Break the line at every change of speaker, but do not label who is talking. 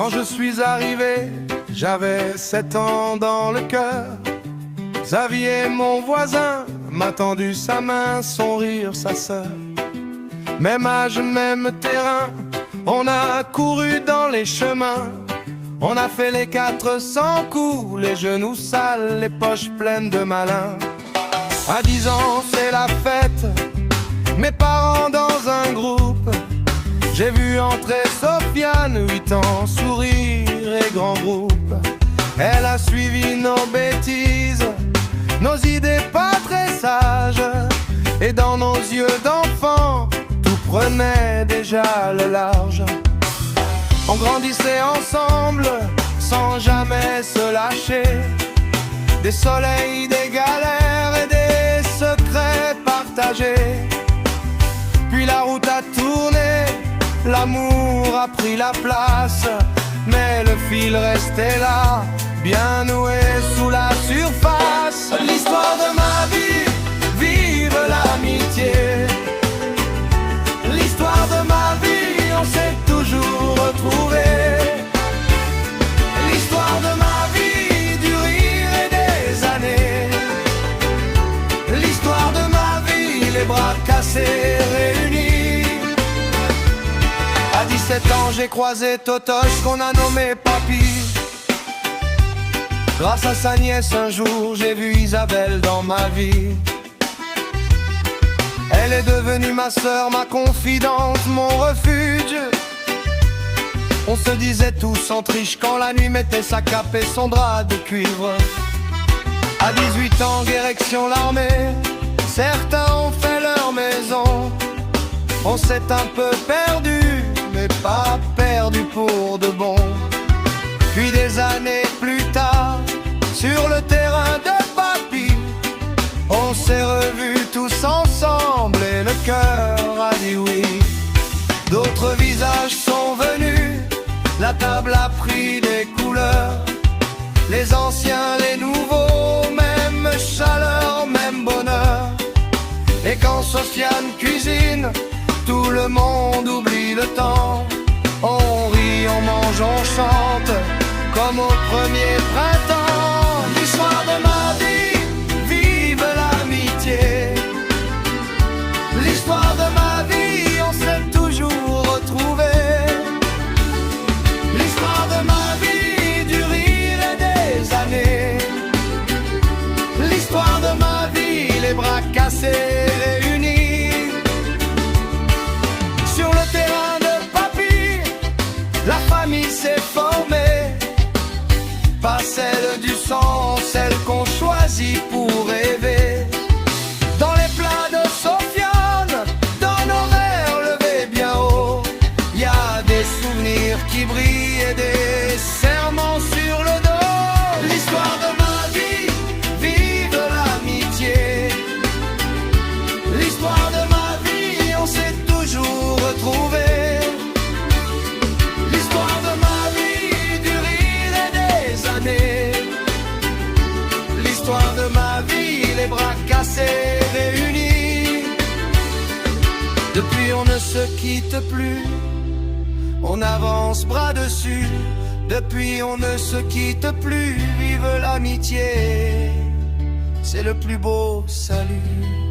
Quand je suis arrivé, j'avais 7 ans dans le cœur. Xavier, mon voisin, m'a tendu sa main, son rire, sa sœur. Même âge, même terrain, on a couru dans les chemins. On a fait les 400 coups, les genoux sales, les poches pleines de malin. À 10 ans, c'est la fête, mes parents dans un groupe. J'ai vu entrer Sofiane, 8 ans, sourire et grand groupe. Elle a suivi nos bêtises, nos idées pas très sages. Et dans nos yeux d'enfants, tout prenait déjà le large. On grandissait ensemble, sans jamais se lâcher. Des soleils, des galères et des secrets partagés. Puis la route a tourné, l'amour a pris la place. Mais le fil restait là, bien noué sous la surface. L'histoire de ma vie, vive l'amitié. L'histoire de ma vie, on s'est toujours retrouvés. L'histoire de ma vie, du rire et des années. L'histoire de ma vie, les bras cassés réunis. À 17 ans, j'ai croisé Totoche, qu'on a nommé Papy. Grâce à sa nièce, un jour, j'ai vu Isabelle dans ma vie. Elle est devenue ma sœur, ma confidente, mon refuge. On se disait tous en triche quand la nuit mettait sa cape et son drap de cuivre. À 18 ans, direction l'armée, certains ont fait leur maison. On s'est un peu perdu, mais pas perdu pour de bon. Puis des années plus tard, sur le terrain de Papy, on s'est revus tous ensemble et le cœur a dit oui. D'autres visages sont venus, la table a pris des couleurs. Les anciens, les nouveaux, même chaleur, même bonheur. Et quand Sofiane cuisine, tout le monde oublie le temps. On rit, on mange, on chante, comme au premier printemps. L'histoire de ma vie, vive l'amitié. L'histoire de ma vie, on s'est toujours retrouvés. L'histoire de ma vie, du rire et des années. L'histoire de ma vie, les bras cassés réunis. Sur le terrain de Papy, la famille s'est formée. Pas celle du sang, celle qu'on choisit pour rêver. Dans les plats de Sofiane, dans nos verres levés bien haut, y a des souvenirs qui brillent et des serments sur le dos. L'histoire de ma vie, vive l'amitié. L'histoire de ma vie, on s'est toujours retrouvés. L'histoire de ma vie, du rire et des années. L'histoire de ma vie, les bras cassés réunis. Depuis on ne se quitte plus, on avance bras dessus. Depuis on ne se quitte plus, vive l'amitié. C'est le plus beau salut.